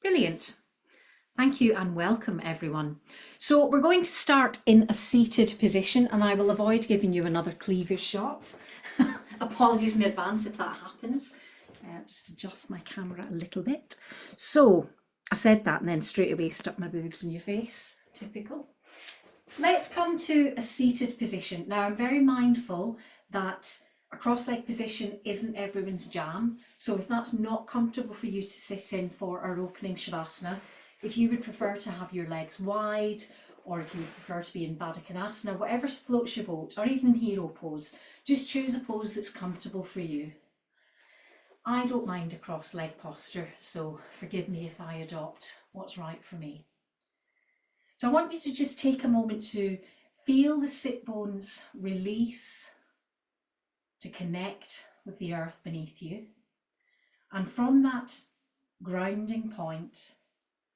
Brilliant. Thank you and welcome everyone. So we're going to start in a seated position and I will avoid giving you another cleavage shot. Apologies in advance if that happens. Just adjust my camera a little bit. So I said that and then straight away stuck my boobs in your face. Typical. Let's come to a seated position. Now I'm very mindful that a cross-leg position isn't everyone's jam. So if that's not comfortable for you to sit in for our opening Shavasana, if you would prefer to have your legs wide, or if you would prefer to be in Baddha Konasana, whatever floats your boat, or even in hero pose, just choose a pose that's comfortable for you. I don't mind a cross-leg posture, so forgive me if I adopt what's right for me. So I want you to just take a moment to feel the sit bones release, to connect with the earth beneath you. And from that grounding point,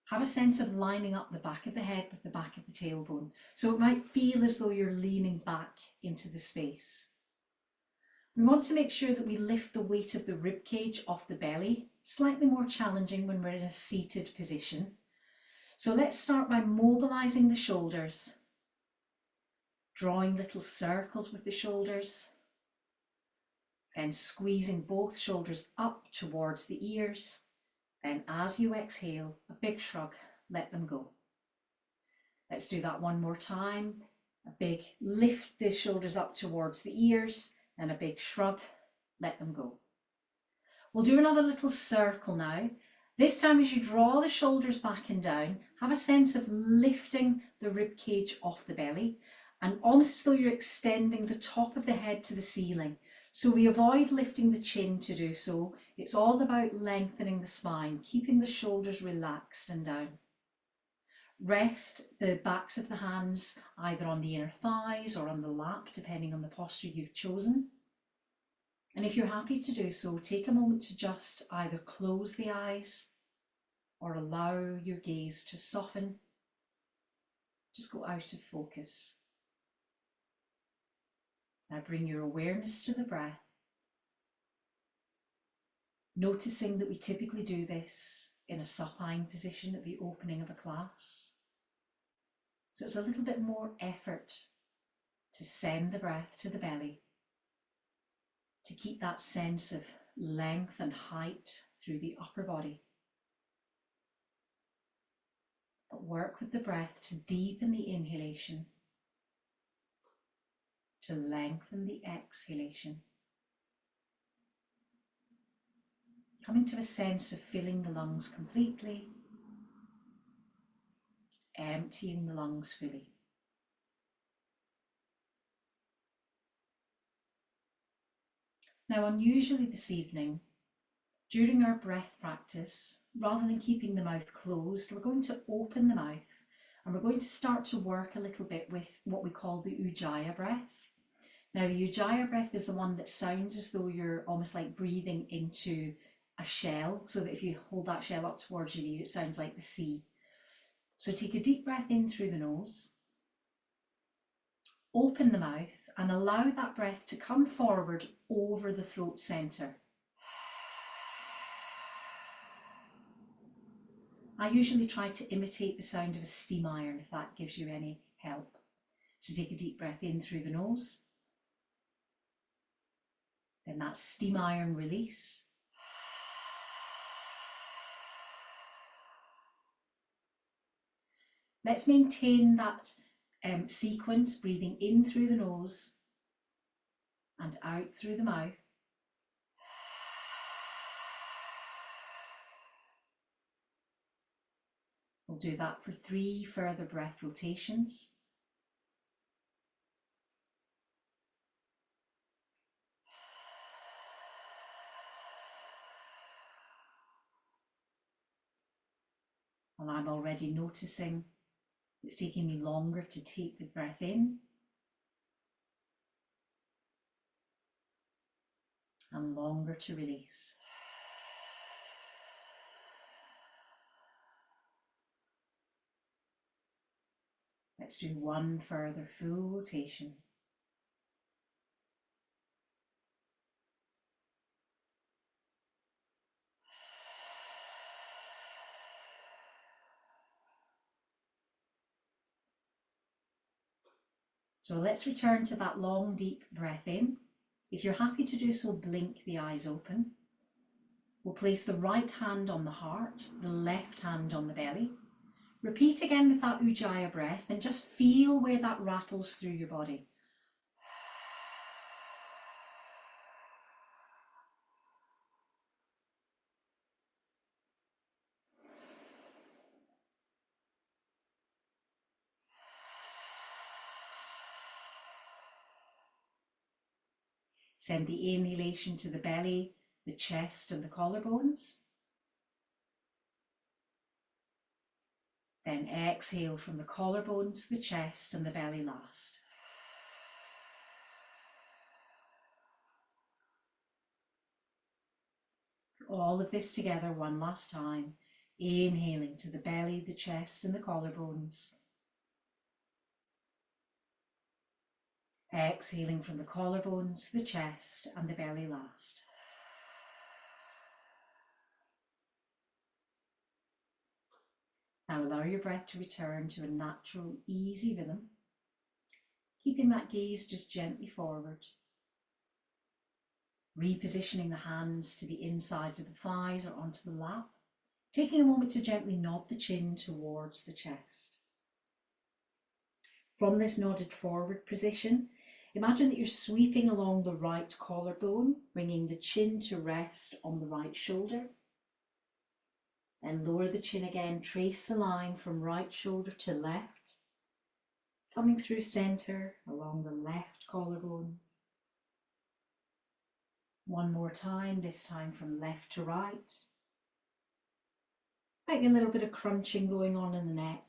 have a sense of lining up the back of the head with the back of the tailbone. So it might feel as though you're leaning back into the space. We want to make sure that we lift the weight of the rib cage off the belly, slightly more challenging when we're in a seated position. So let's start by mobilizing the shoulders, drawing little circles with the shoulders, then squeezing both shoulders up towards the ears. Then as you exhale, a big shrug, let them go. Let's do that one more time. A big lift the shoulders up towards the ears, and a big shrug, let them go. We'll do another little circle now. This time as you draw the shoulders back and down, have a sense of lifting the rib cage off the belly and almost as though you're extending the top of the head to the ceiling. So we avoid lifting the chin to do so. It's all about lengthening the spine, keeping the shoulders relaxed and down. Rest the backs of the hands either on the inner thighs or on the lap, depending on the posture you've chosen. And if you're happy to do so, take a moment to just either close the eyes or allow your gaze to soften. Just go out of focus. Now bring your awareness to the breath, noticing that we typically do this in a supine position at the opening of a class. So it's a little bit more effort to send the breath to the belly, to keep that sense of length and height through the upper body. But work with the breath to deepen the inhalation, to lengthen the exhalation. Coming to a sense of filling the lungs completely, emptying the lungs fully. Now, unusually this evening, during our breath practice, rather than keeping the mouth closed, we're going to open the mouth and we're going to start to work a little bit with what we call the Ujjayi breath. Now, the Ujjayi breath is the one that sounds as though you're almost like breathing into a shell, so that if you hold that shell up towards your ear, it sounds like the sea. So take a deep breath in through the nose, open the mouth and allow that breath to come forward over the throat centre. I usually try to imitate the sound of a steam iron if that gives you any help. So take a deep breath in through the nose, then that steam iron release. Let's maintain that sequence, breathing in through the nose and out through the mouth. We'll do that for 3 further breath rotations. And I'm already noticing it's taking me longer to take the breath in and longer to release. Let's do 1 further full rotation. So let's return to that long, deep breath in. If you're happy to do so, blink the eyes open. We'll place the right hand on the heart, the left hand on the belly. Repeat again with that Ujjayi breath and just feel where that rattles through your body. Send the inhalation to the belly, the chest and the collarbones. Then exhale from the collarbones, the chest and the belly last. All of this together one last time. Inhaling to the belly, the chest and the collarbones. Exhaling from the collarbones, the chest and the belly last. Now allow your breath to return to a natural, easy rhythm, keeping that gaze just gently forward. Repositioning the hands to the insides of the thighs or onto the lap, taking a moment to gently nod the chin towards the chest. From this nodded forward position, imagine that you're sweeping along the right collarbone, bringing the chin to rest on the right shoulder. Then lower the chin again, trace the line from right shoulder to left, coming through centre along the left collarbone. One more time, this time from left to right. Might be a little bit of crunching going on in the neck.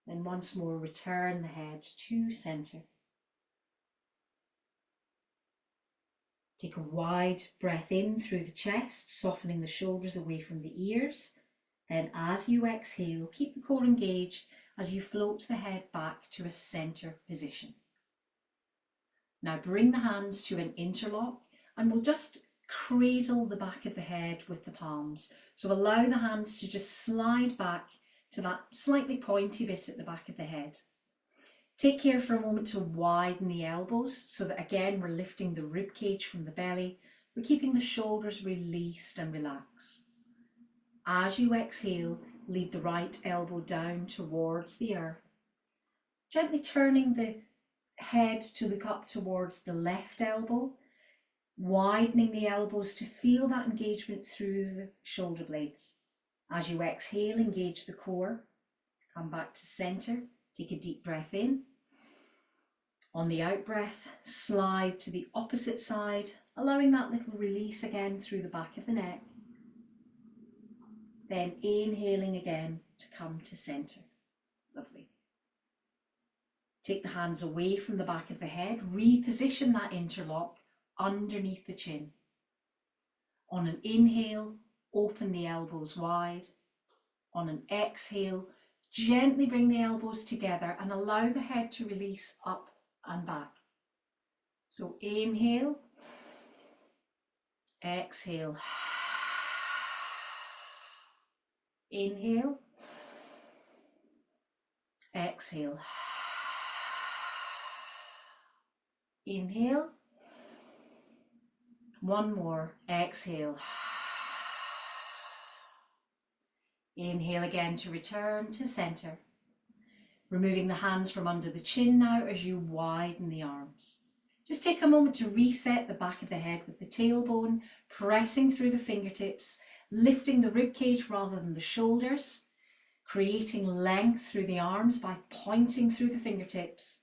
Then once more, return the head to centre. Take a wide breath in through the chest, softening the shoulders away from the ears. Then as you exhale, keep the core engaged as you float the head back to a centre position. Now bring the hands to an interlock and we'll just cradle the back of the head with the palms. So allow the hands to just slide back to that slightly pointy bit at the back of the head. Take care for a moment to widen the elbows so that again we're lifting the rib cage from the belly. We're keeping the shoulders released and relaxed. As you exhale, lead the right elbow down towards the earth. Gently turning the head to look up towards the left elbow, widening the elbows to feel that engagement through the shoulder blades. As you exhale, engage the core. Come back to centre. Take a deep breath in. On the out breath, slide to the opposite side, allowing that little release again through the back of the neck. Then inhaling again to come to centre. Lovely. Take the hands away from the back of the head, reposition that interlock underneath the chin. On an inhale, open the elbows wide. On an exhale, gently bring the elbows together and allow the head to release up and back. So inhale, exhale, inhale, exhale, inhale, one more, exhale, inhale again to return to centre. Removing the hands from under the chin now as you widen the arms. Just take a moment to reset the back of the head with the tailbone, pressing through the fingertips, lifting the rib cage rather than the shoulders, creating length through the arms by pointing through the fingertips.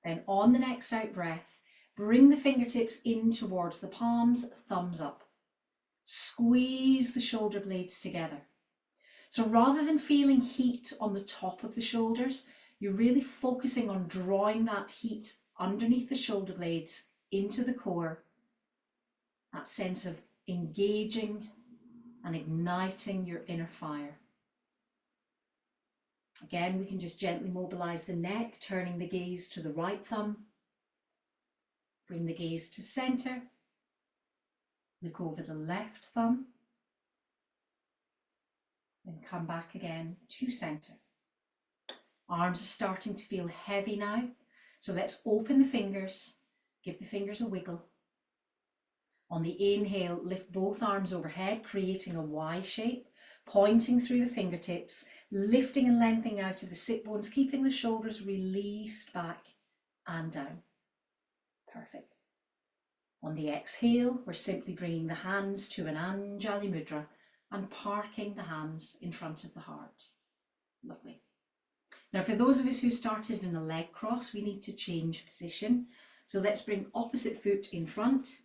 Then on the next out breath, bring the fingertips in towards the palms, thumbs up. Squeeze the shoulder blades together. So rather than feeling heat on the top of the shoulders, you're really focusing on drawing that heat underneath the shoulder blades into the core. That sense of engaging and igniting your inner fire. Again, we can just gently mobilize the neck, turning the gaze to the right thumb. Bring the gaze to center. Look over the left thumb. Then come back again to center. Arms are starting to feel heavy now. So let's open the fingers, give the fingers a wiggle. On the inhale, lift both arms overhead, creating a Y shape, pointing through the fingertips, lifting and lengthening out of the sit bones, keeping the shoulders released back and down. Perfect. On the exhale, we're simply bringing the hands to an Anjali Mudra and parking the hands in front of the heart. Lovely. Now, for those of us who started in a leg cross, we need to change position. So let's bring opposite foot in front.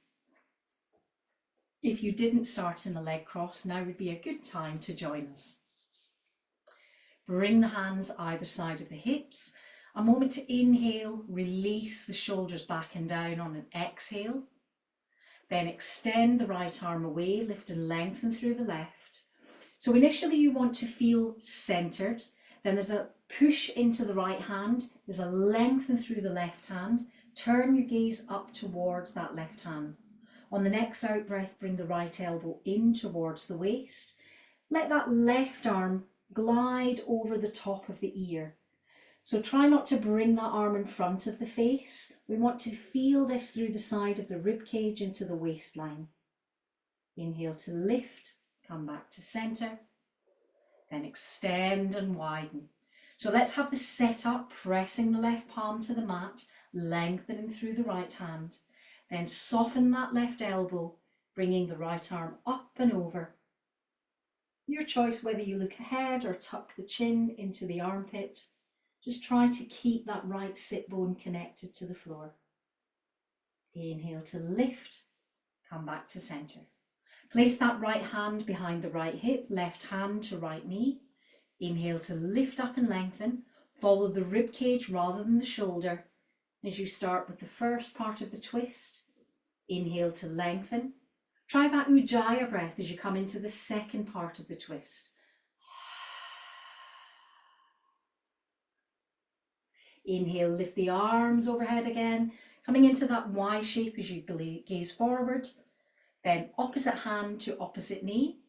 If you didn't start in a leg cross, now would be a good time to join us. Bring the hands either side of the hips. A moment to inhale, release the shoulders back and down on an exhale. Then extend the right arm away, lift and lengthen through the left. So initially you want to feel centered. Then there's a push into the right hand. There's a lengthen through the left hand. Turn your gaze up towards that left hand. On the next out breath, bring the right elbow in towards the waist. Let that left arm glide over the top of the ear. So try not to bring that arm in front of the face. We want to feel this through the side of the rib cage into the waistline. Inhale to lift, come back to center, then extend and widen. So let's have the setup, pressing the left palm to the mat, lengthening through the right hand. Then soften that left elbow, bringing the right arm up and over. Your choice whether you look ahead or tuck the chin into the armpit. Just try to keep that right sit bone connected to the floor. Inhale to lift, come back to center. Place that right hand behind the right hip, left hand to right knee. Inhale to lift up and lengthen. Follow the rib cage rather than the shoulder as you start with the first part of the twist. Inhale to lengthen. Try that Ujjayi breath as you come into the second part of the twist. Inhale, lift the arms overhead again, coming into that Y shape as you gaze forward. Then opposite hand to opposite knee.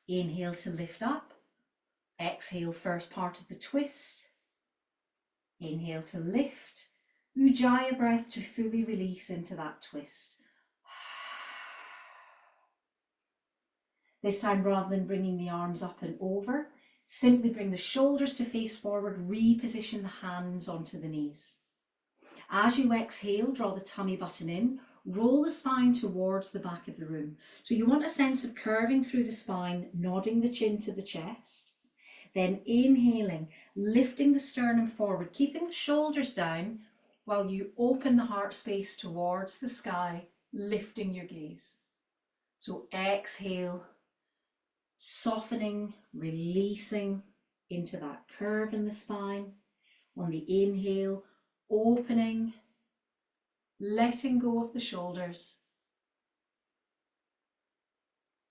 Inhale to lift up. Exhale, first part of the twist. Inhale to lift. Ujjayi breath to fully release into that twist. This time, rather than bringing the arms up and over, simply bring the shoulders to face forward, reposition the hands onto the knees. As you exhale, draw the tummy button in, roll the spine towards the back of the room. So you want a sense of curving through the spine, nodding the chin to the chest. Then inhaling, lifting the sternum forward, keeping the shoulders down while you open the heart space towards the sky, lifting your gaze. So exhale, softening, releasing into that curve in the spine. On the inhale, opening, letting go of the shoulders,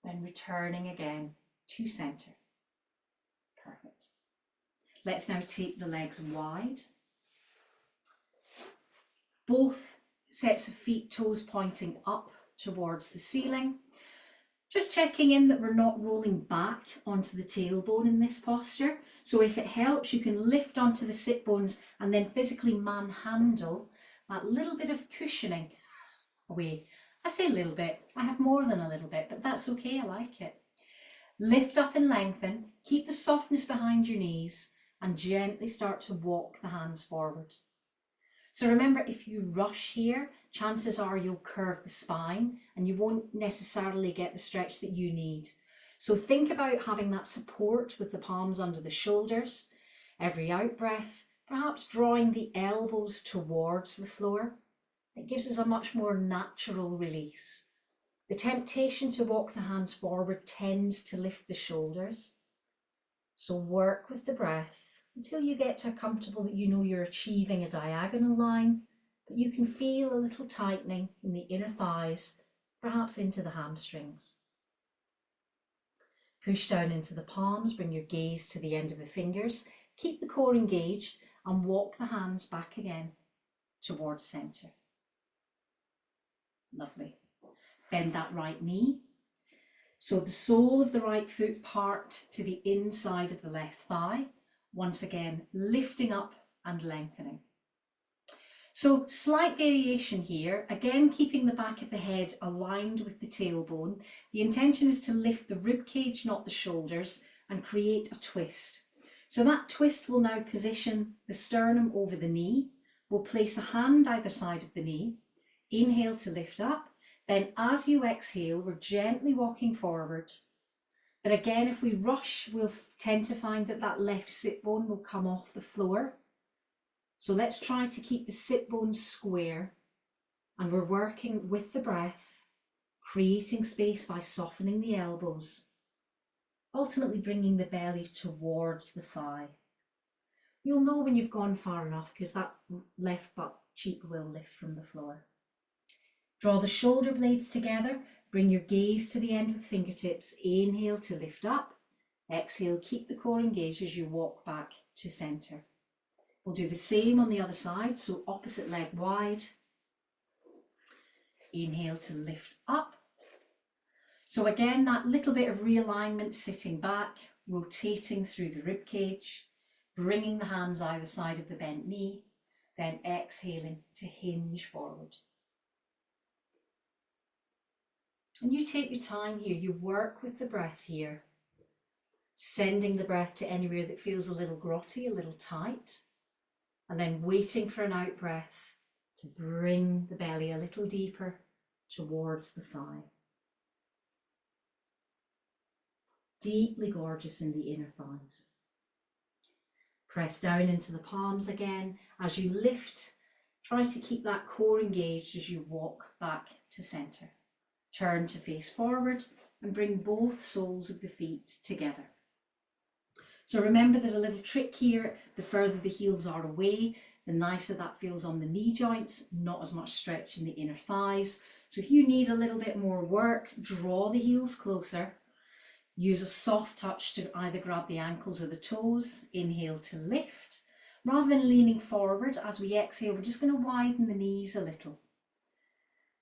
then returning again to center. Perfect. Let's now take the legs wide. Both sets of feet, toes pointing up towards the ceiling. Just checking in that we're not rolling back onto the tailbone in this posture. So if it helps, you can lift onto the sit bones and then physically manhandle that little bit of cushioning away. I say a little bit, I have more than a little bit, but that's okay, I like it. Lift up and lengthen, keep the softness behind your knees and gently start to walk the hands forward. So remember, if you rush here, chances are you'll curve the spine and you won't necessarily get the stretch that you need. So think about having that support with the palms under the shoulders. Every out breath, perhaps drawing the elbows towards the floor. It gives us a much more natural release. The temptation to walk the hands forward tends to lift the shoulders. So work with the breath until you get to comfortable that you know you're achieving a diagonal line, but you can feel a little tightening in the inner thighs, perhaps into the hamstrings. Push down into the palms, bring your gaze to the end of the fingers, keep the core engaged and walk the hands back again towards center. Lovely. Bend that right knee. So the sole of the right foot part to the inside of the left thigh. Once again, lifting up and lengthening. So slight variation here, again keeping the back of the head aligned with the tailbone. The intention is to lift the rib cage, not the shoulders, and create a twist. So that twist will now position the sternum over the knee. We'll place a hand either side of the knee. Inhale to lift up. Then as you exhale, we're gently walking forward. But again, if we rush, we'll tend to find that that left sit bone will come off the floor. So let's try to keep the sit bones square, and we're working with the breath, creating space by softening the elbows, ultimately bringing the belly towards the thigh. You'll know when you've gone far enough because that left butt cheek will lift from the floor. Draw the shoulder blades together, bring your gaze to the end of the fingertips, inhale to lift up, exhale, keep the core engaged as you walk back to center. We'll do the same on the other side, so opposite leg wide. Inhale to lift up. So again, that little bit of realignment, sitting back, rotating through the rib cage, bringing the hands either side of the bent knee, then exhaling to hinge forward. And you take your time here, you work with the breath here, sending the breath to anywhere that feels a little grotty, a little tight. And then waiting for an out breath to bring the belly a little deeper towards the thigh. Deeply gorgeous in the inner thighs. Press down into the palms again. As you lift, try to keep that core engaged as you walk back to center. Turn to face forward and bring both soles of the feet together. So remember, there's a little trick here. The further the heels are away, the nicer that feels on the knee joints, not as much stretch in the inner thighs. So if you need a little bit more work, draw the heels closer. Use a soft touch to either grab the ankles or the toes. Inhale to lift. Rather than leaning forward, as we exhale, we're just going to widen the knees a little.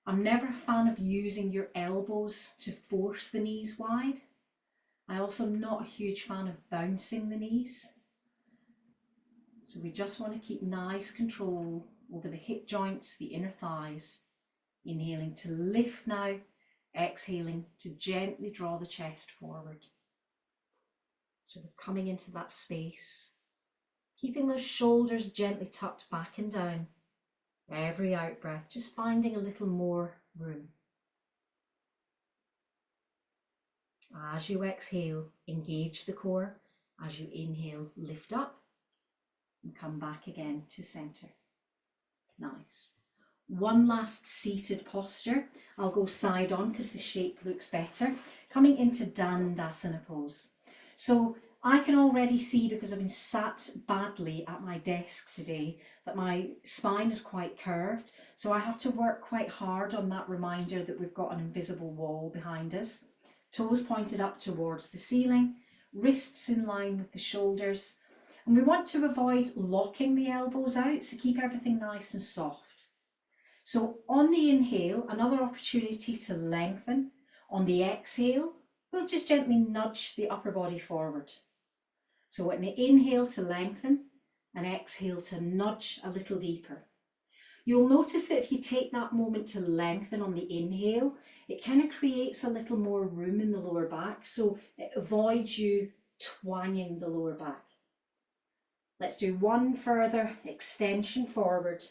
I'm never a fan of using your elbows to force the knees wide. I also am not a huge fan of bouncing the knees. So we just want to keep nice control over the hip joints, the inner thighs. Inhaling to lift now, exhaling to gently draw the chest forward. So we're coming into that space, keeping those shoulders gently tucked back and down. Every out breath, just finding a little more room. As you exhale, engage the core. As you inhale, lift up and come back again to center. Nice. One last seated posture. I'll go side on because the shape looks better. Coming into Dandasana pose. So I can already see, because I've been sat badly at my desk today, that my spine is quite curved. So I have to work quite hard on that reminder that we've got an invisible wall behind us. Toes pointed up towards the ceiling, wrists in line with the shoulders. And we want to avoid locking the elbows out, so keep everything nice and soft. So on the inhale, another opportunity to lengthen. On the exhale, we'll just gently nudge the upper body forward. So an inhale to lengthen, and exhale to nudge a little deeper. You'll notice that if you take that moment to lengthen on the inhale, it kind of creates a little more room in the lower back, so it avoids you twanging the lower back. Let's do one further extension forward.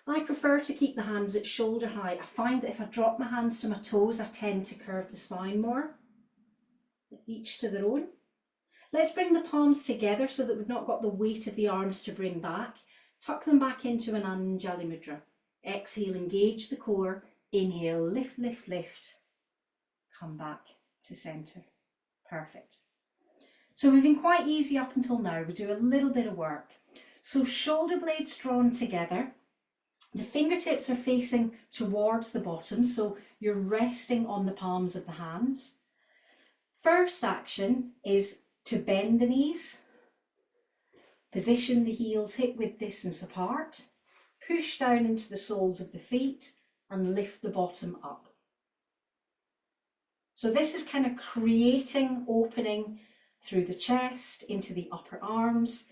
I prefer to keep the hands at shoulder height. I find that if I drop my hands to my toes, I tend to curve the spine more. Each to their own. Let's bring the palms together so that we've not got the weight of the arms to bring back. Tuck them back into an Anjali Mudra. Exhale, engage the core. Inhale, lift, lift, lift. Come back to center. Perfect. So we've been quite easy up until now. We do a little bit of work. So shoulder blades drawn together. The fingertips are facing towards the bottom, so you're resting on the palms of the hands. First action is to bend the knees. Position the heels hip width distance apart. Push down into the soles of the feet and lift the bottom up. So this is kind of creating opening through the chest, into the upper arms.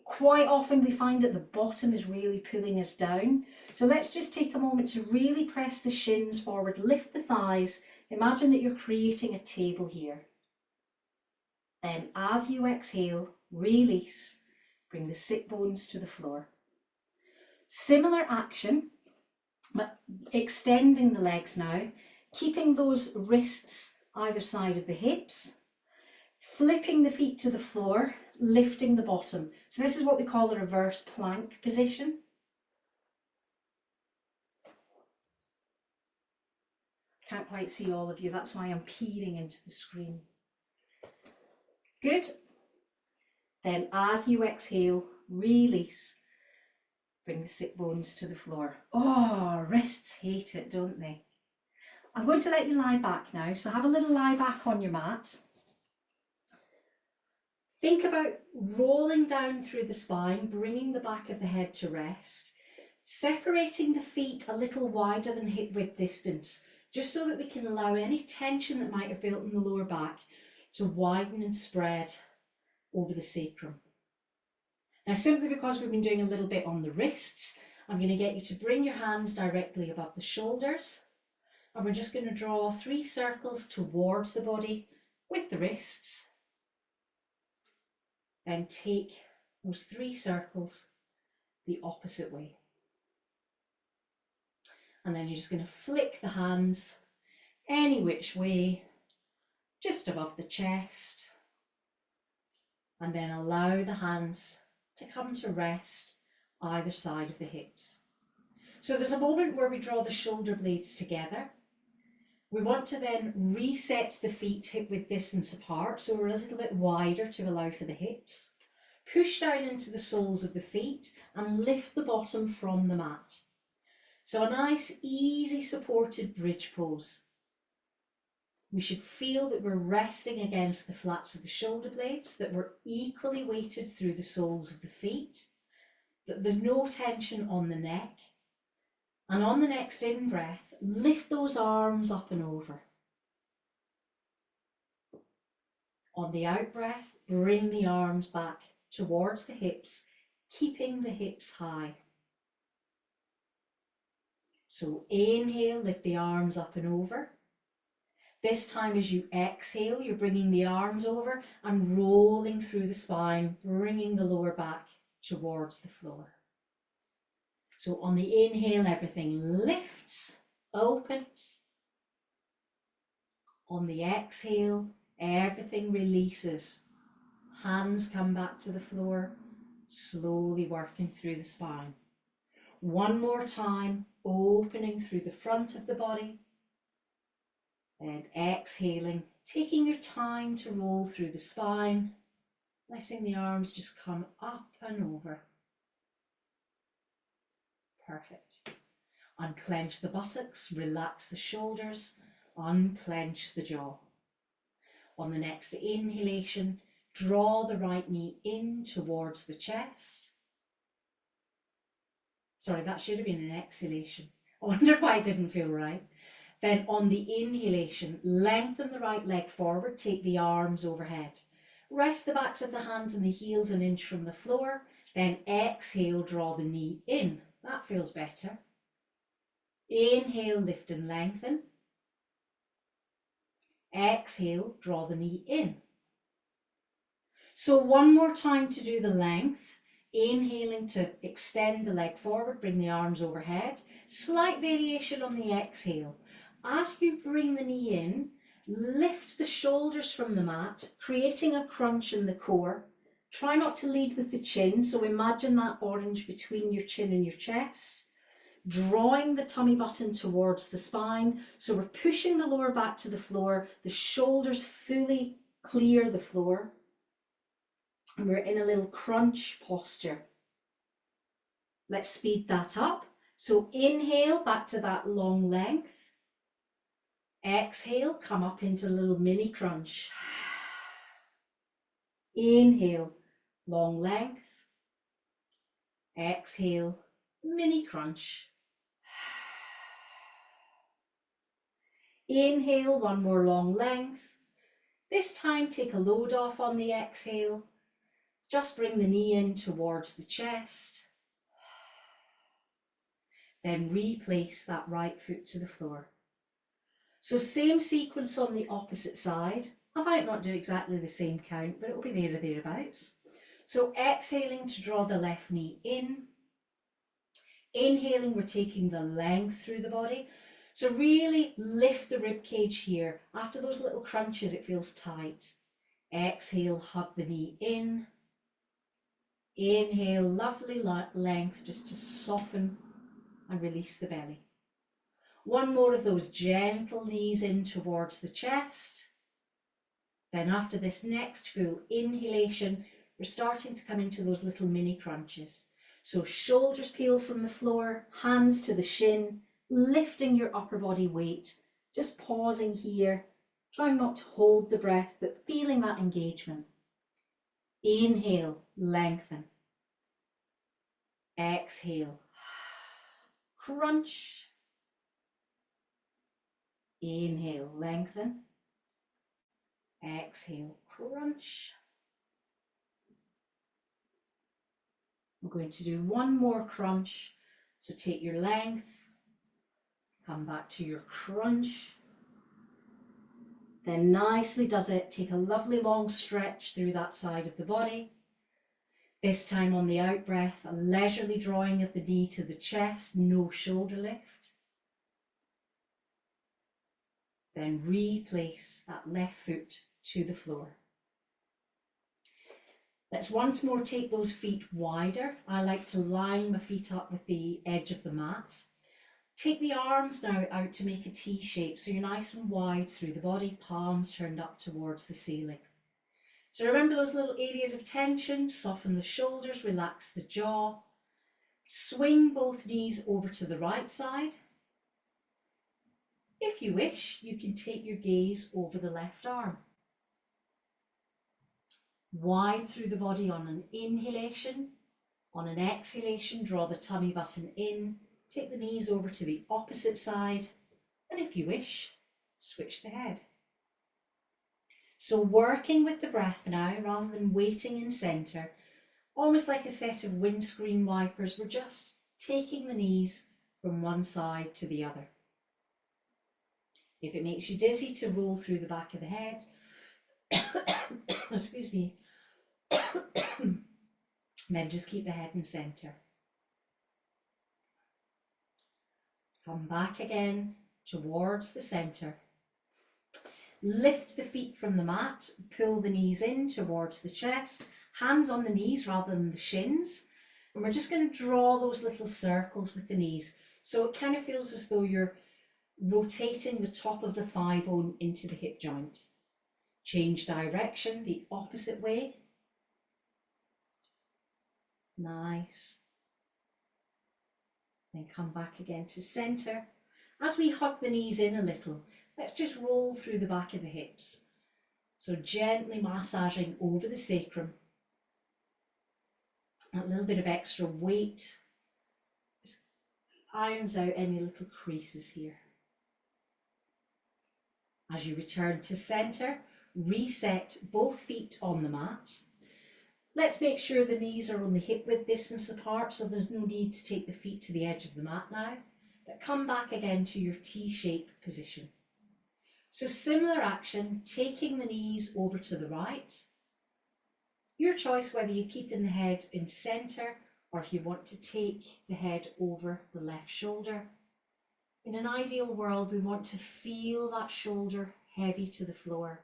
Quite often we find that the bottom is really pulling us down. So let's just take a moment to really press the shins forward, lift the thighs. Imagine that you're creating a table here. Then as you exhale, release, bring the sit bones to the floor. Similar action, but extending the legs now, keeping those wrists either side of the hips, flipping the feet to the floor, lifting the bottom. So this is what we call a reverse plank position. Can't quite see all of you, that's why I'm peering into the screen. Good. Then as you exhale, release, bring the sit bones to the floor. Oh, wrists hate it, don't they? I'm going to let you lie back now, so have a little lie back on your mat. Think about rolling down through the spine, bringing the back of the head to rest, separating the feet a little wider than hip width distance, just so that we can allow any tension that might have built in the lower back to widen and spread over the sacrum. Now, simply because we've been doing a little bit on the wrists, I'm going to get you to bring your hands directly above the shoulders, and we're just going to draw 3 circles towards the body with the wrists. Then take those 3 circles the opposite way. And then you're just going to flick the hands any which way, just above the chest. And then allow the hands to come to rest either side of the hips. So there's a moment where we draw the shoulder blades together. We want to then reset the feet hip width distance apart, so we're a little bit wider to allow for the hips. Push down into the soles of the feet and lift the bottom from the mat. So a nice, easy, supported bridge pose. We should feel that we're resting against the flats of the shoulder blades, that we're equally weighted through the soles of the feet, that there's no tension on the neck. And on the next in-breath, lift those arms up and over. On the out-breath, bring the arms back towards the hips, keeping the hips high. So inhale, lift the arms up and over. This time as you exhale, you're bringing the arms over and rolling through the spine, bringing the lower back towards the floor. So on the inhale, everything lifts, opens. On the exhale, everything releases. Hands come back to the floor, slowly working through the spine. One more time, opening through the front of the body. Then exhaling, taking your time to roll through the spine, letting the arms just come up and over. Perfect. Unclench the buttocks, relax the shoulders, unclench the jaw. On the next inhalation, draw the right knee in towards the chest. Sorry, that should have been an exhalation. I wonder why it didn't feel right. Then on the inhalation, lengthen the right leg forward, take the arms overhead. Rest the backs of the hands and the heels an inch from the floor. Then exhale, draw the knee in. That feels better. Inhale, lift and lengthen. Exhale, draw the knee in. So one more time to do the length. Inhaling to extend the leg forward, bring the arms overhead. Slight variation on the exhale. As you bring the knee in, lift the shoulders from the mat, creating a crunch in the core. Try not to lead with the chin, so imagine that orange between your chin and your chest. Drawing the tummy button towards the spine, so we're pushing the lower back to the floor, the shoulders fully clear the floor. And we're in a little crunch posture. Let's speed that up. So inhale back to that long length. Exhale, come up into a little mini crunch. Inhale, long length. Exhale, mini crunch. Inhale, one more long length. This time, take a load off on the exhale. Just bring the knee in towards the chest. Then replace that right foot to the floor. So same sequence on the opposite side. I might not do exactly the same count, but it'll be there or thereabouts. So exhaling to draw the left knee in. Inhaling, we're taking the length through the body. So really lift the rib cage here. After those little crunches, it feels tight. Exhale, hug the knee in. Inhale, lovely length just to soften and release the belly. One more of those gentle knees in towards the chest. Then after this next full inhalation, we're starting to come into those little mini crunches. So shoulders peel from the floor, hands to the shin, lifting your upper body weight, just pausing here, trying not to hold the breath, but feeling that engagement. Inhale, lengthen. Exhale, crunch. Inhale, lengthen. Exhale, crunch. We're going to do one more crunch. So take your length, come back to your crunch. Then nicely does it, take a lovely long stretch through that side of the body. This time on the out breath, a leisurely drawing of the knee to the chest, no shoulder lift. Then replace that left foot to the floor. Let's once more take those feet wider. I like to line my feet up with the edge of the mat. Take the arms now out to make a T shape, so you're nice and wide through the body, palms turned up towards the ceiling. So remember those little areas of tension, soften the shoulders, relax the jaw. Swing both knees over to the right side. If you wish, you can take your gaze over the left arm. Wide through the body on an inhalation. On an exhalation, draw the tummy button in. Take the knees over to the opposite side. And if you wish, switch the head. So working with the breath now, rather than waiting in centre, almost like a set of windscreen wipers, we're just taking the knees from one side to the other. If it makes you dizzy to roll through the back of the head, excuse me, then just keep the head in centre. Come back again towards the centre. Lift the feet from the mat, pull the knees in towards the chest, hands on the knees rather than the shins. And we're just going to draw those little circles with the knees. So it kind of feels as though you're rotating the top of the thigh bone into the hip joint. Change direction the opposite way. Nice. Then come back again to centre. As we hug the knees in a little, let's just roll through the back of the hips. So gently massaging over the sacrum. A little bit of extra weight just irons out any little creases here. As you return to centre, reset both feet on the mat. Let's make sure the knees are only hip width distance apart, so there's no need to take the feet to the edge of the mat now. But come back again to your T-shape position. So similar action, taking the knees over to the right. Your choice whether you keep in the head in centre or if you want to take the head over the left shoulder. In an ideal world, we want to feel that shoulder heavy to the floor.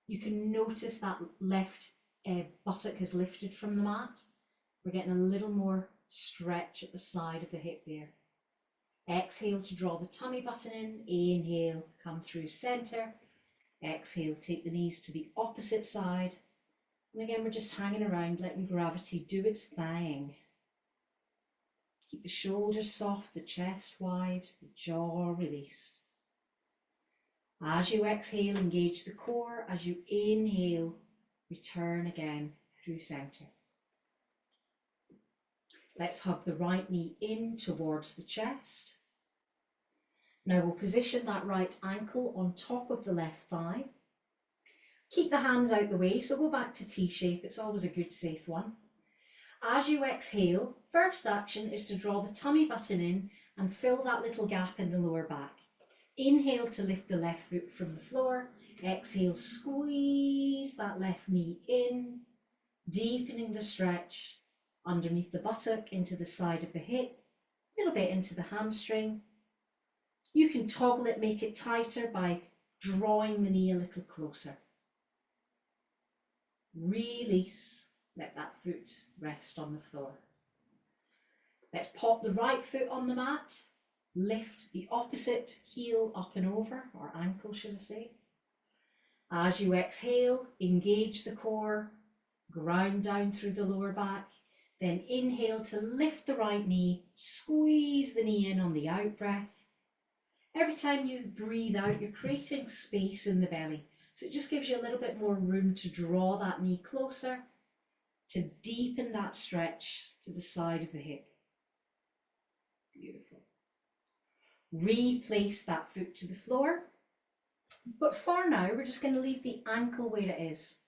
You can notice that left buttock has lifted from the mat. We're getting a little more stretch at the side of the hip there. Exhale to draw the tummy button in. Inhale, come through centre. Exhale, take the knees to the opposite side. And again, we're just hanging around, letting gravity do its thing. Keep the shoulders soft, the chest wide, the jaw released. As you exhale, engage the core. As you inhale, return again through centre. Let's hug the right knee in towards the chest. Now we'll position that right ankle on top of the left thigh. Keep the hands out the way, so go back to T shape, it's always a good safe one. As you exhale, first action is to draw the tummy button in and fill that little gap in the lower back. Inhale to lift the left foot from the floor. Exhale, squeeze that left knee in, deepening the stretch underneath the buttock into the side of the hip, a little bit into the hamstring. You can toggle it, make it tighter by drawing the knee a little closer. Release, let that foot rest on the floor. Let's pop the right foot on the mat, lift the opposite heel up and over, or ankle should I say. As you exhale, engage the core, ground down through the lower back, then inhale to lift the right knee, squeeze the knee in on the out breath. Every time you breathe out, you're creating space in the belly. So it just gives you a little bit more room to draw that knee closer, to deepen that stretch to the side of the hip. Beautiful. Replace that foot to the floor. But for now, we're just going to leave the ankle where it is.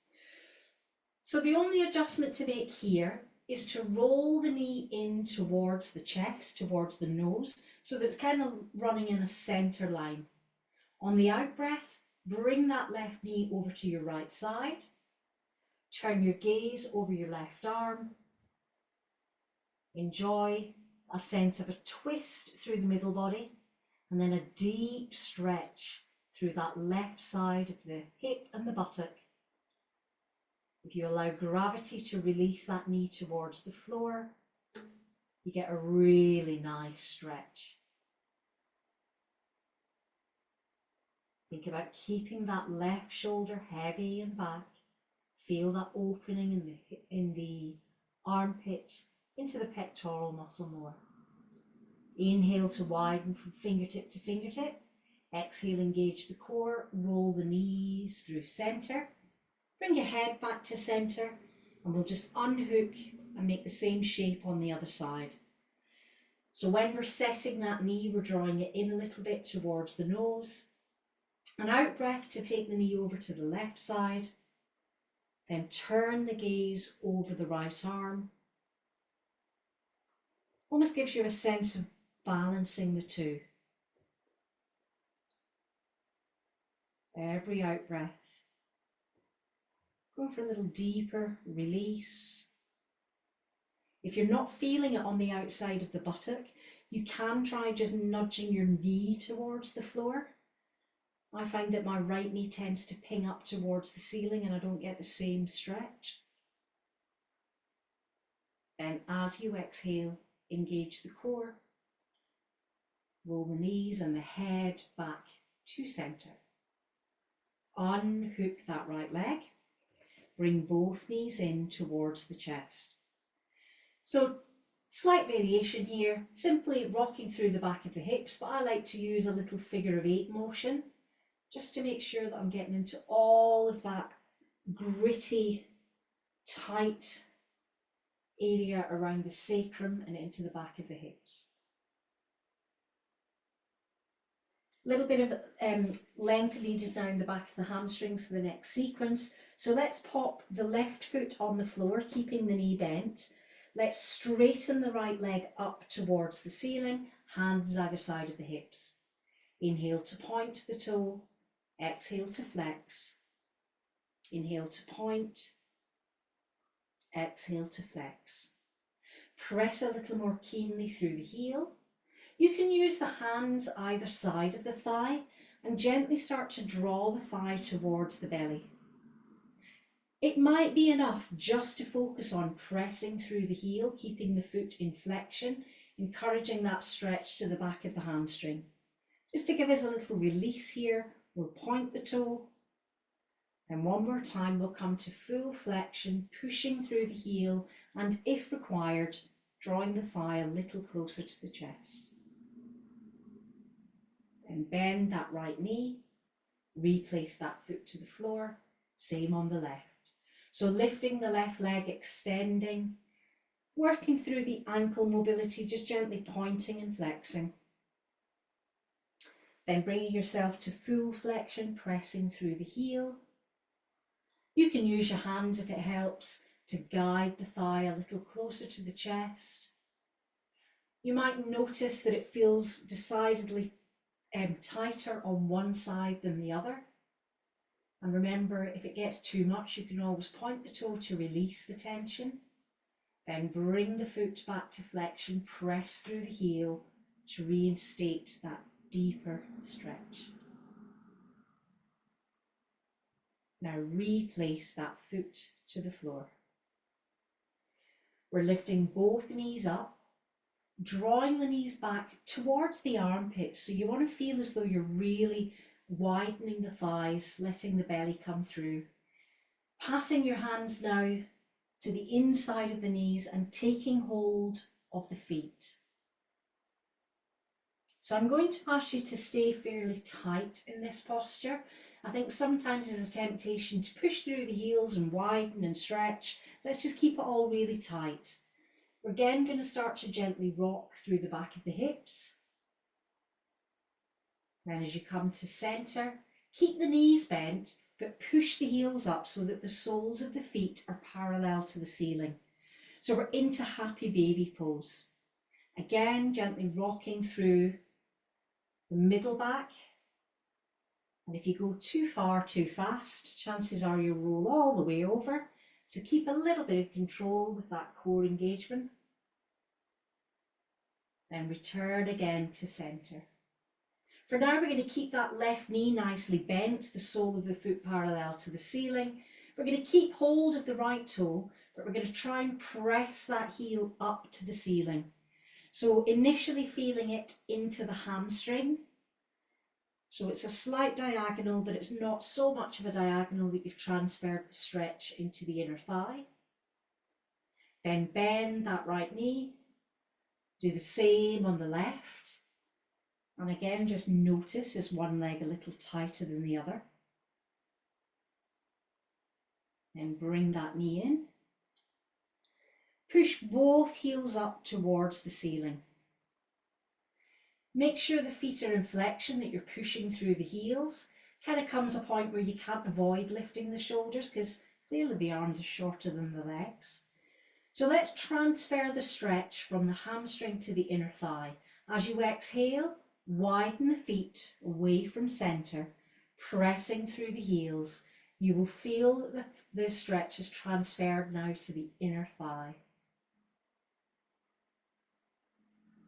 So the only adjustment to make here is to roll the knee in towards the chest, towards the nose, so that it's kind of running in a center line. On the out breath, bring that left knee over to your right side. Turn your gaze over your left arm. Enjoy a sense of a twist through the middle body, and then a deep stretch through that left side of the hip and the buttock. If you allow gravity to release that knee towards the floor, you get a really nice stretch. Think about keeping that left shoulder heavy and back. Feel that opening in the armpit into the pectoral muscle more. Inhale to widen from fingertip to fingertip. Exhale, engage the core, roll the knees through center. Bring your head back to center, and we'll just unhook and make the same shape on the other side. So when we're setting that knee, we're drawing it in a little bit towards the nose. An out breath to take the knee over to the left side. Then turn the gaze over the right arm. Almost gives you a sense of balancing the two. Every out breath. Go for a little deeper release. If you're not feeling it on the outside of the buttock, you can try just nudging your knee towards the floor. I find that my right knee tends to ping up towards the ceiling and I don't get the same stretch. And as you exhale, engage the core. Roll the knees and the head back to center. Unhook that right leg. Bring both knees in towards the chest. So slight variation here, simply rocking through the back of the hips, but I like to use a little figure of 8 motion just to make sure that I'm getting into all of that gritty, tight area around the sacrum and into the back of the hips. A little bit of length needed now in the back of the hamstrings for the next sequence. So let's pop the left foot on the floor, keeping the knee bent. Let's straighten the right leg up towards the ceiling, hands either side of the hips. Inhale to point the toe, exhale to flex. Inhale to point, exhale to flex. Press a little more keenly through the heel. You can use the hands either side of the thigh and gently start to draw the thigh towards the belly. It might be enough just to focus on pressing through the heel, keeping the foot in flexion, encouraging that stretch to the back of the hamstring. Just to give us a little release here, we'll point the toe. And one more time, we'll come to full flexion, pushing through the heel, and if required, drawing the thigh a little closer to the chest. Then bend that right knee, replace that foot to the floor, same on the left. So lifting the left leg, extending, working through the ankle mobility, just gently pointing and flexing. Then bringing yourself to full flexion, pressing through the heel. You can use your hands if it helps to guide the thigh a little closer to the chest. You might notice that it feels decidedly tighter on one side than the other. And remember, if it gets too much, you can always point the toe to release the tension. Then bring the foot back to flexion, press through the heel to reinstate that deeper stretch. Now replace that foot to the floor. We're lifting both knees up, drawing the knees back towards the armpits. So you want to feel as though you're really widening the thighs, letting the belly come through. Passing your hands now to the inside of the knees and taking hold of the feet. So I'm going to ask you to stay fairly tight in this posture. I think sometimes there's a temptation to push through the heels and widen and stretch. Let's just keep it all really tight. We're again going to start to gently rock through the back of the hips. Then as you come to centre, keep the knees bent, but push the heels up so that the soles of the feet are parallel to the ceiling. So we're into happy baby pose. Again, gently rocking through the middle back. And if you go too far too fast, chances are you'll roll all the way over. So keep a little bit of control with that core engagement. Then return again to centre. For now, we're going to keep that left knee nicely bent, the sole of the foot parallel to the ceiling. We're going to keep hold of the right toe, but we're going to try and press that heel up to the ceiling. So initially feeling it into the hamstring. So it's a slight diagonal, but it's not so much of a diagonal that you've transferred the stretch into the inner thigh. Then bend that right knee. Do the same on the left. And again, just notice, is one leg a little tighter than the other? Then bring that knee in. Push both heels up towards the ceiling. Make sure the feet are in flexion, that you're pushing through the heels. Kind of comes a point where you can't avoid lifting the shoulders because clearly the arms are shorter than the legs. So let's transfer the stretch from the hamstring to the inner thigh. As you exhale, widen the feet away from centre, pressing through the heels. You will feel that the stretch is transferred now to the inner thigh.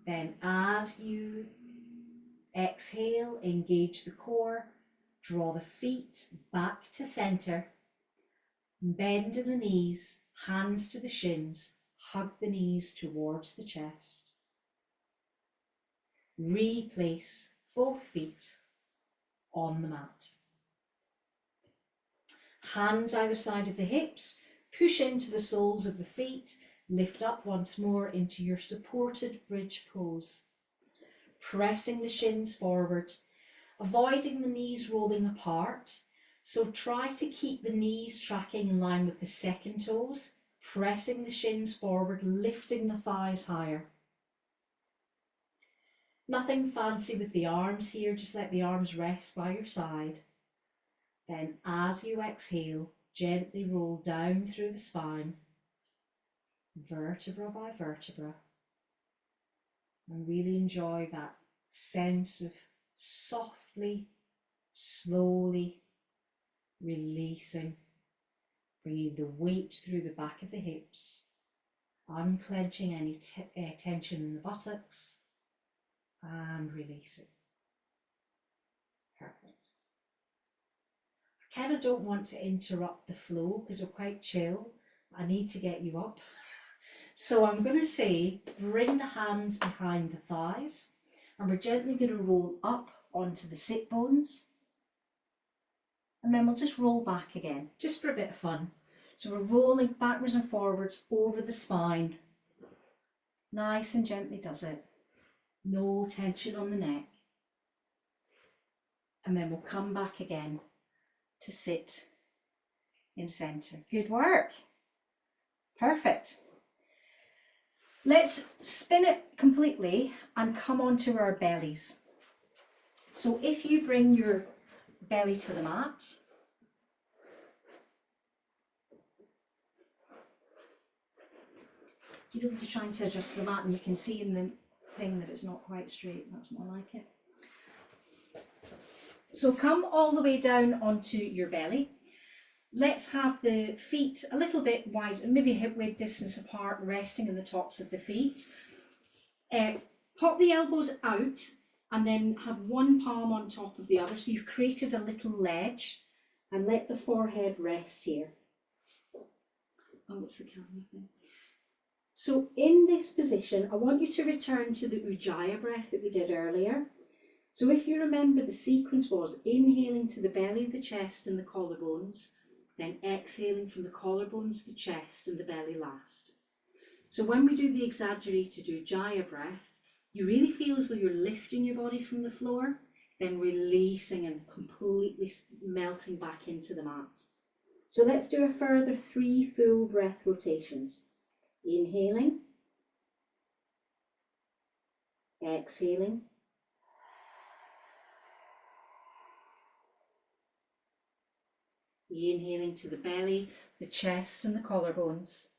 Then as you exhale, engage the core, draw the feet back to centre, bend in the knees, hands to the shins, hug the knees towards the chest. Replace both feet on the mat. Hands either side of the hips, push into the soles of the feet, lift up once more into your supported bridge pose. Pressing the shins forward, avoiding the knees rolling apart. So try to keep the knees tracking in line with the second toes, pressing the shins forward, lifting the thighs higher. Nothing fancy with the arms here, just let the arms rest by your side. Then as you exhale, gently roll down through the spine, vertebra by vertebra, and really enjoy that sense of softly, slowly releasing, bringing the weight through the back of the hips, unclenching any tension in the buttocks, and releasing. Perfect. I kind of don't want to interrupt the flow because we're quite chill. I need to get you up. So I'm going to say, bring the hands behind the thighs, and we're gently going to roll up onto the sit bones. And then we'll just roll back again, just for a bit of fun. So we're rolling backwards and forwards over the spine. Nice and gently does it. No tension on the neck. And then we'll come back again to sit in centre. Good work. Perfect. Let's spin it completely and come onto our bellies. So if you bring your belly to the mat, You know, you're trying to adjust the mat and you can see in the thing that it's not quite straight. That's more like it. So come all the way down onto your belly. Let's have the feet a little bit wide, maybe hip width distance apart, resting in the tops of the feet. Pop the elbows out and then have one palm on top of the other. So you've created a little ledge, and let the forehead rest here. Oh, what's the camera thing? So in this position, I want you to return to the Ujjayi breath that we did earlier. So if you remember, the sequence was inhaling to the belly, the chest and the collarbones, then exhaling from the collarbones, the chest and the belly last. So when we do the exaggerated Ujjayi breath, you really feel as though you're lifting your body from the floor, then releasing and completely melting back into the mat. So let's do a further 3 full breath rotations. Inhaling, exhaling, inhaling to the belly, the chest and the collarbones,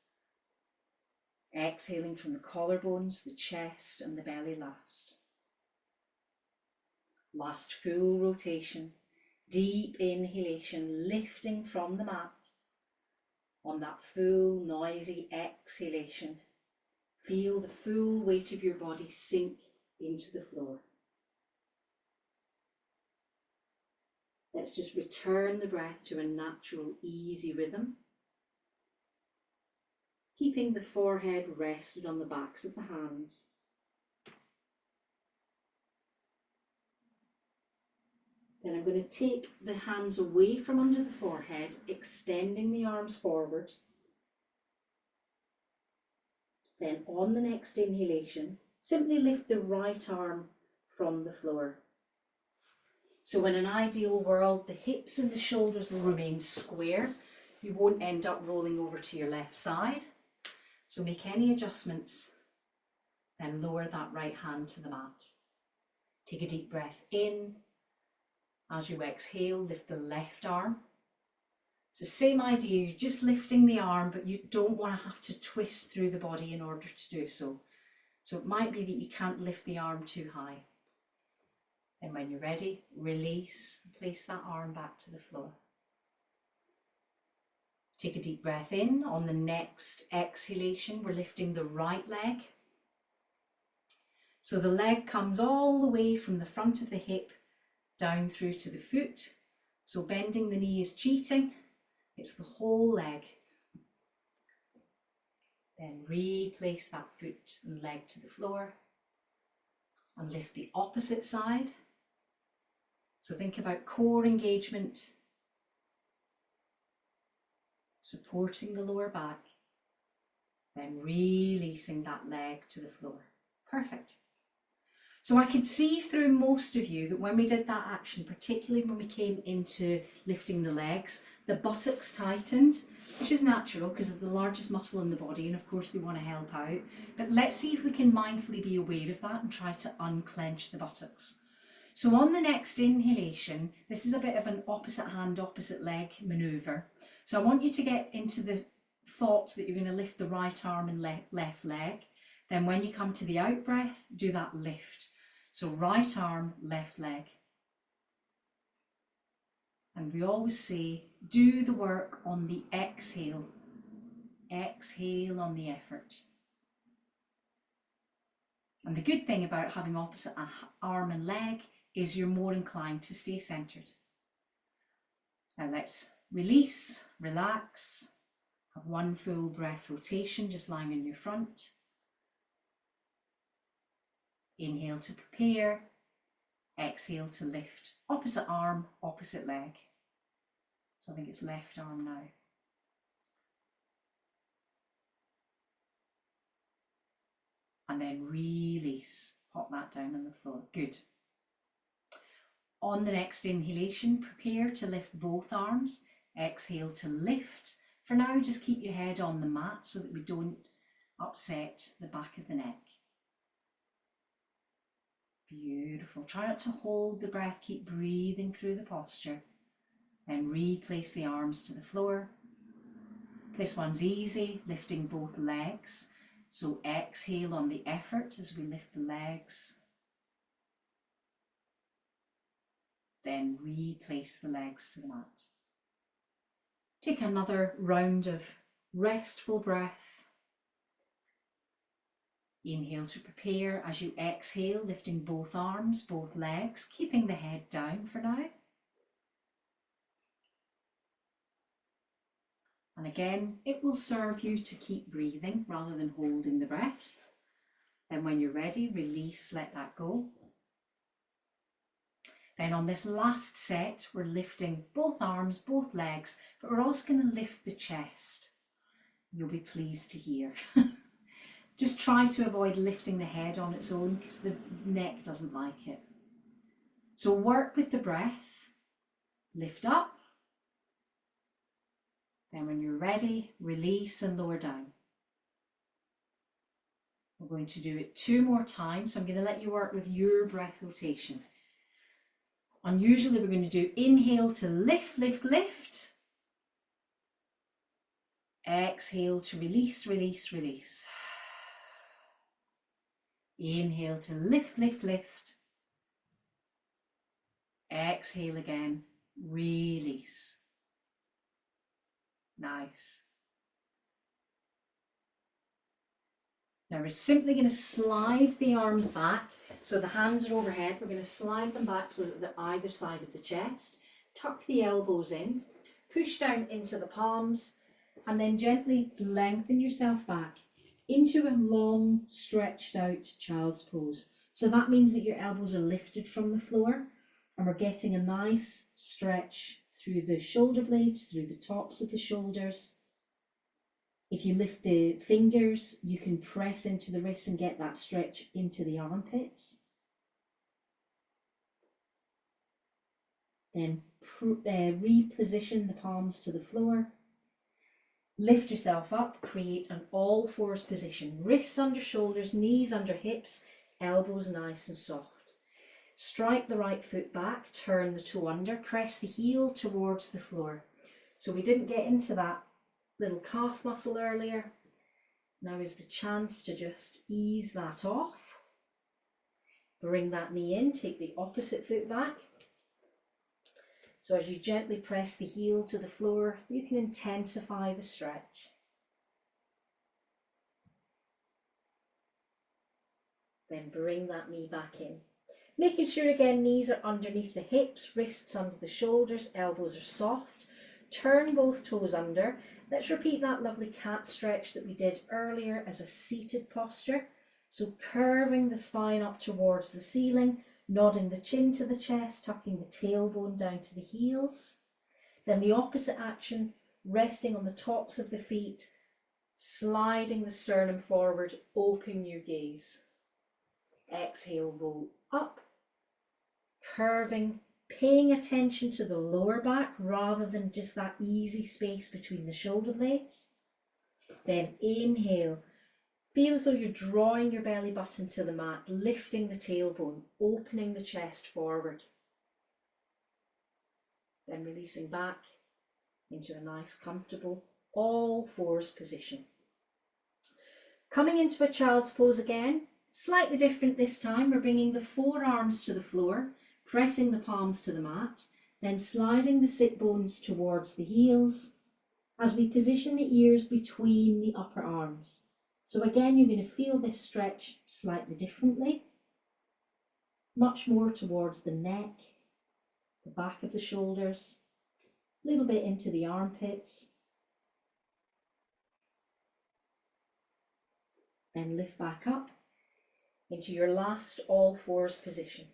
exhaling from the collarbones, the chest and the belly last. Last full rotation, deep inhalation, lifting from the mat. On that full noisy exhalation, feel the full weight of your body sink into the floor. Let's just return the breath to a natural, easy rhythm, keeping the forehead rested on the backs of the hands. Then I'm going to take the hands away from under the forehead, extending the arms forward. Then on the next inhalation, simply lift the right arm from the floor. So in an ideal world, the hips and the shoulders will remain square. You won't end up rolling over to your left side. So make any adjustments, then lower that right hand to the mat. Take a deep breath in. As you exhale, lift the left arm. It's the same idea, you're just lifting the arm, but you don't want to have to twist through the body in order to do so. So it might be that you can't lift the arm too high. And when you're ready, release, place that arm back to the floor. Take a deep breath in. On the next exhalation, we're lifting the right leg. So the leg comes all the way from the front of the hip down through to the foot. So bending the knee is cheating. It's the whole leg. Then replace that foot and leg to the floor and lift the opposite side. So think about core engagement, supporting the lower back, then releasing that leg to the floor. Perfect. So I could see through most of you that when we did that action, particularly when we came into lifting the legs, the buttocks tightened, which is natural because of the largest muscle in the body, and of course they want to help out. But let's see if we can mindfully be aware of that and try to unclench the buttocks. So on the next inhalation, this is a bit of an opposite hand, opposite leg maneuver. So I want you to get into the thought that you're going to lift the right arm and left leg. Then when you come to the out breath, do that lift. So right arm, left leg. And we always say, do the work on the exhale. Exhale on the effort. And the good thing about having opposite arm and leg is you're more inclined to stay centered. Now let's release, relax, have one full breath rotation, just lying on your front. Inhale to prepare, exhale to lift. Opposite arm, opposite leg. So I think it's left arm now. And then release, pop that down on the floor. Good. On the next inhalation, prepare to lift both arms. Exhale to lift. For now, just keep your head on the mat so that we don't upset the back of the neck. Beautiful. Try not to hold the breath, keep breathing through the posture. Then replace the arms to the floor. This one's easy, lifting both legs. So exhale on the effort as we lift the legs. Then replace the legs to the mat. Take another round of restful breath. Inhale to prepare as you exhale, lifting both arms, both legs, keeping the head down for now. And again, it will serve you to keep breathing rather than holding the breath. Then when you're ready, release, let that go. Then on this last set, we're lifting both arms, both legs, but we're also going to lift the chest. You'll be pleased to hear. Just try to avoid lifting the head on its own because the neck doesn't like it. So work with the breath, lift up. Then when you're ready, release and lower down. We're going to do it 2 more times. So I'm going to let you work with your breath rotation. Unusually, we're going to do inhale to lift, lift, lift. Exhale to release, release, release. Inhale to lift, lift, lift. Exhale again, release. Nice. Now we're simply going to slide the arms back. So the hands are overhead. We're going to slide them back so that they're either side of the chest. Tuck the elbows in. Push down into the palms. And then gently lengthen yourself back into a long, stretched out child's pose. So that means that your elbows are lifted from the floor. And we're getting a nice stretch through the shoulder blades, through the tops of the shoulders. If you lift the fingers, you can press into the wrists and get that stretch into the armpits. Then reposition the palms to the floor. Lift yourself up, create an all fours position. Wrists under shoulders, knees under hips, elbows nice and soft. Strike the right foot back, turn the toe under, press the heel towards the floor. So we didn't get into that little calf muscle earlier. Now is the chance to just ease that off. Bring that knee in, take the opposite foot back. So as you gently press the heel to the floor, you can intensify the stretch. Then bring that knee back in. Making sure again knees are underneath the hips, wrists under the shoulders, elbows are soft. Turn both toes under. Let's repeat that lovely cat stretch that we did earlier as a seated posture. So curving the spine up towards the ceiling, nodding the chin to the chest, tucking the tailbone down to the heels. Then the opposite action, resting on the tops of the feet, sliding the sternum forward, open your gaze. Exhale, roll up, curving, paying attention to the lower back rather than just that easy space between the shoulder blades. Then inhale, feel as though you're drawing your belly button to the mat, lifting the tailbone, opening the chest forward. Then releasing back into a nice comfortable all fours position. Coming into a child's pose again, slightly different this time. We're bringing the forearms to the floor, pressing the palms to the mat, then sliding the sit bones towards the heels as we position the ears between the upper arms. So again, you're going to feel this stretch slightly differently, much more towards the neck, the back of the shoulders, a little bit into the armpits. Then lift back up into your last all fours position.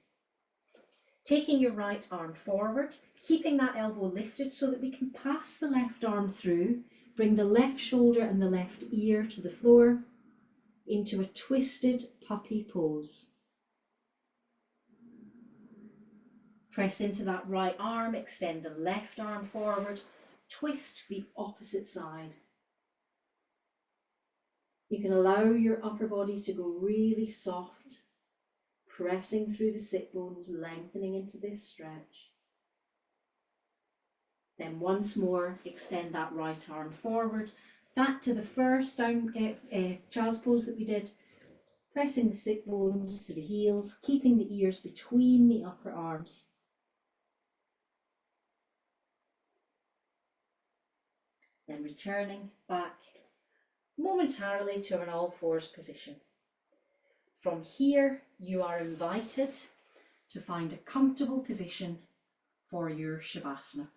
Taking your right arm forward, keeping that elbow lifted so that we can pass the left arm through, bring the left shoulder and the left ear to the floor into a twisted puppy pose. Press into that right arm, extend the left arm forward, twist the opposite side. You can allow your upper body to go really soft, pressing through the sit bones, lengthening into this stretch. Then once more, extend that right arm forward, Back to the first down child's pose that we did, pressing the sit bones to the heels, keeping the ears between the upper arms. Then returning back momentarily to an all fours position. From here, you are invited to find a comfortable position for your Shavasana.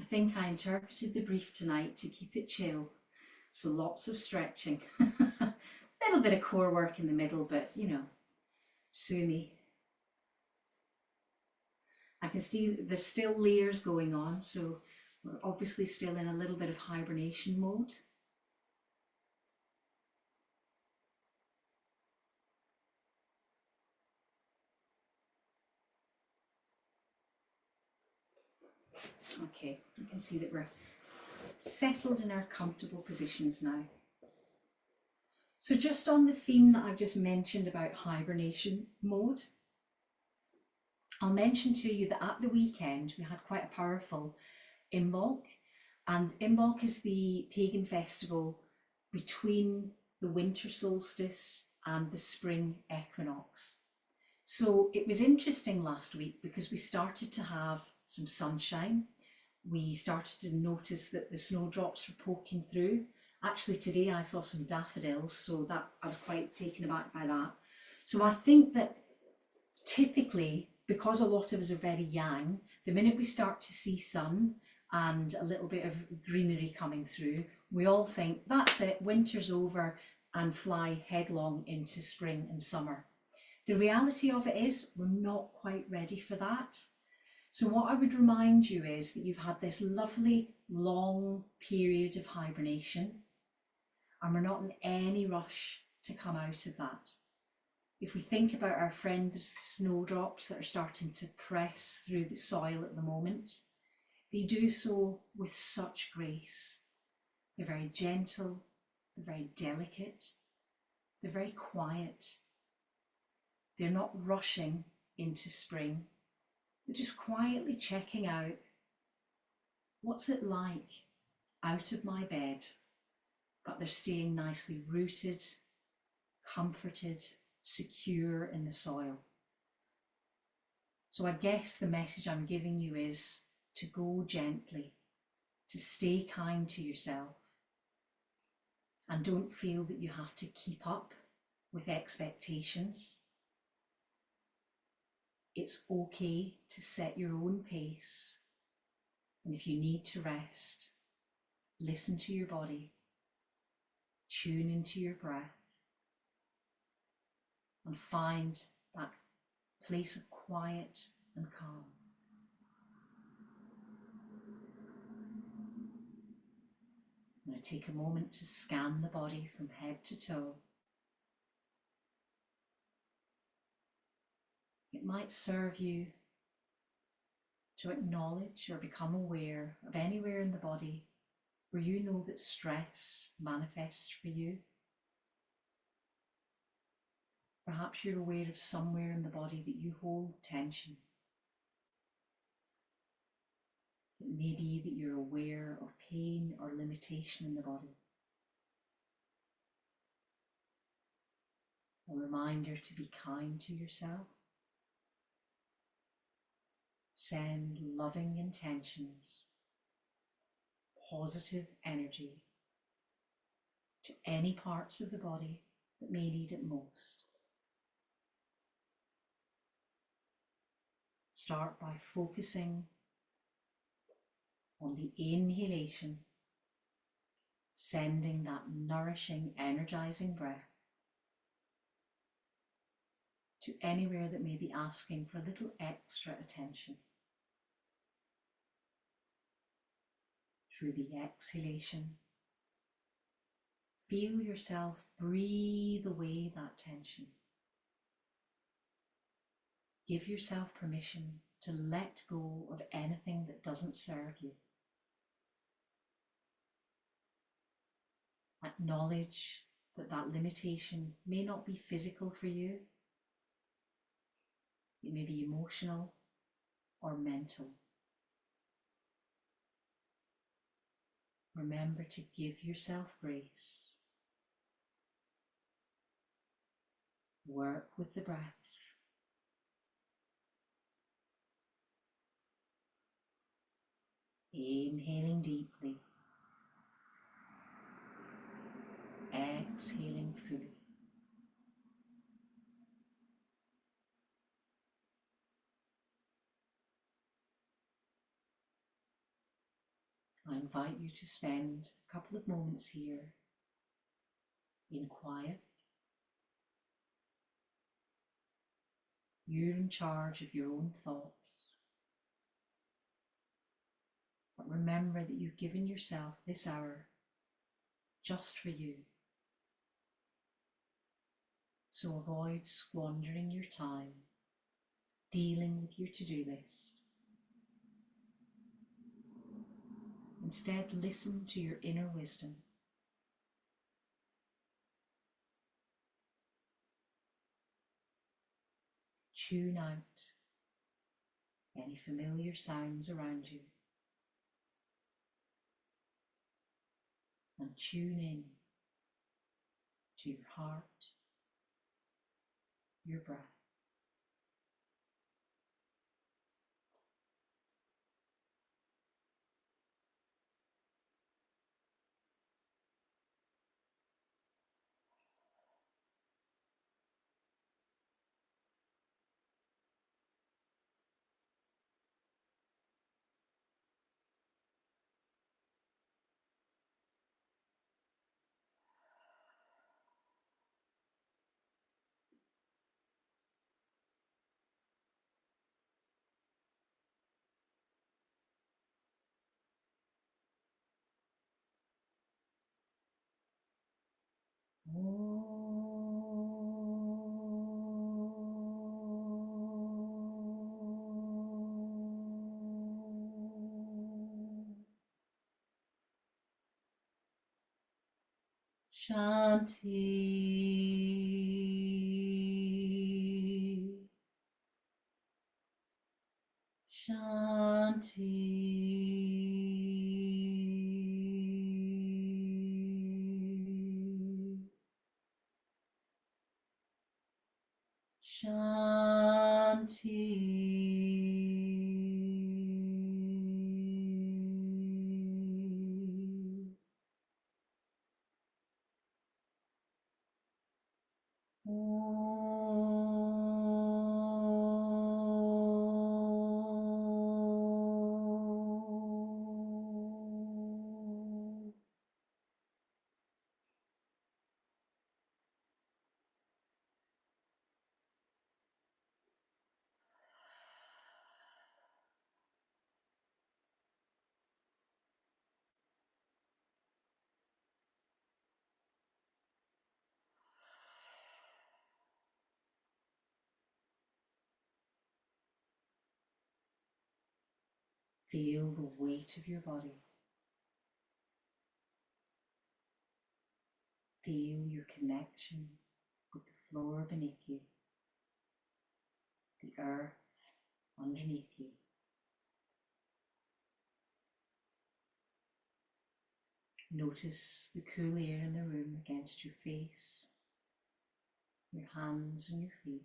I think I interpreted the brief tonight to keep it chill, so lots of stretching. A little bit of core work in the middle, but you know, sue me. I can see there's still layers going on, so we're obviously still in a little bit of hibernation mode. Okay, you can see that we're settled in our comfortable positions now. So just on the theme that I've just mentioned about hibernation mode, I'll mention to you that at the weekend we had quite a powerful Imbolc, and Imbolc is the pagan festival between the winter solstice and the spring equinox. So it was interesting last week because we started to have some sunshine. We started to notice that the snowdrops were poking through. Actually, today I saw some daffodils, so that I was quite taken aback by that. So I think that typically, because a lot of us are very yang, the minute we start to see sun and a little bit of greenery coming through, we all think that's it, winter's over, and fly headlong into spring and summer. The reality of it is we're not quite ready for that. So what I would remind you is that you've had this lovely long period of hibernation, and we're not in any rush to come out of that. If we think about our friends, the snowdrops that are starting to press through the soil at the moment, they do so with such grace. They're very gentle, they're very delicate, they're very quiet. They're not rushing into spring. They're just quietly checking out, what's it like out of my bed? But they're staying nicely rooted, comforted, secure in the soil. So I guess the message I'm giving you is to go gently, to stay kind to yourself, and don't feel that you have to keep up with expectations. It's okay to set your own pace, and if you need to rest, listen to your body, tune into your breath, and find that place of quiet and calm. Now take a moment to scan the body from head to toe. It might serve you to acknowledge or become aware of anywhere in the body where you know that stress manifests for you. Perhaps you're aware of somewhere in the body that you hold tension. It may be that you're aware of pain or limitation in the body. A reminder to be kind to yourself. Send loving intentions, positive energy to any parts of the body that may need it most. Start by focusing on the inhalation, sending that nourishing, energizing breath to anywhere that may be asking for a little extra attention. Through the exhalation, feel yourself breathe away that tension. Give yourself permission to let go of anything that doesn't serve you. Acknowledge that that limitation may not be physical for you. It may be emotional or mental. Remember to give yourself grace. Work with the breath. Inhaling deeply. Exhaling fully. I invite you to spend a couple of moments here in quiet. You're in charge of your own thoughts. But remember that you've given yourself this hour just for you. So avoid squandering your time dealing with your to-do list. Instead, listen to your inner wisdom. Tune out any familiar sounds around you and tune in to your heart, your breath. Shanti, Shanti, Shanti. Feel the weight of your body. Feel your connection with the floor beneath you, the earth underneath you. Notice the cool air in the room against your face, your hands and your feet.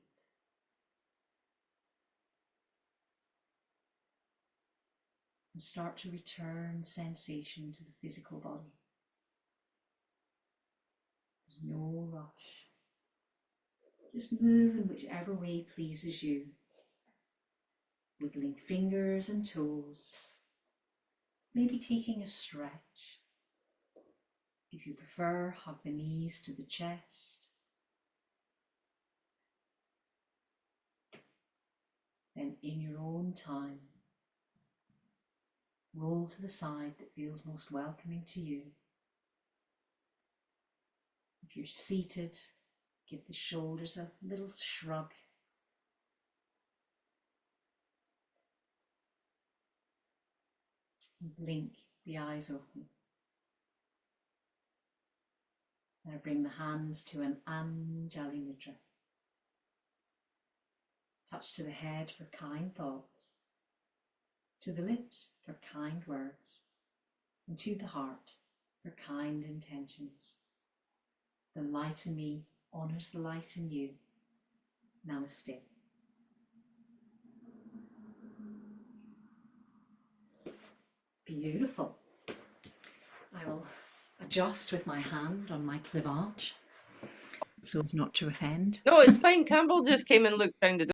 And start to return sensation to the physical body. There's no rush. Just move in whichever way pleases you. Wiggling fingers and toes. Maybe taking a stretch. If you prefer, hug the knees to the chest. Then in your own time, roll to the side that feels most welcoming to you. If you're seated, give the shoulders a little shrug. And blink the eyes open. Now bring the hands to an Anjali Mudra. Touch to the head for kind thoughts, to the lips for kind words, and to the heart for kind intentions. The light in me honours the light in you. Namaste. Beautiful. I will adjust with my hand on my cleavage so as not to offend. No, it's fine. Campbell just came and looked round the door.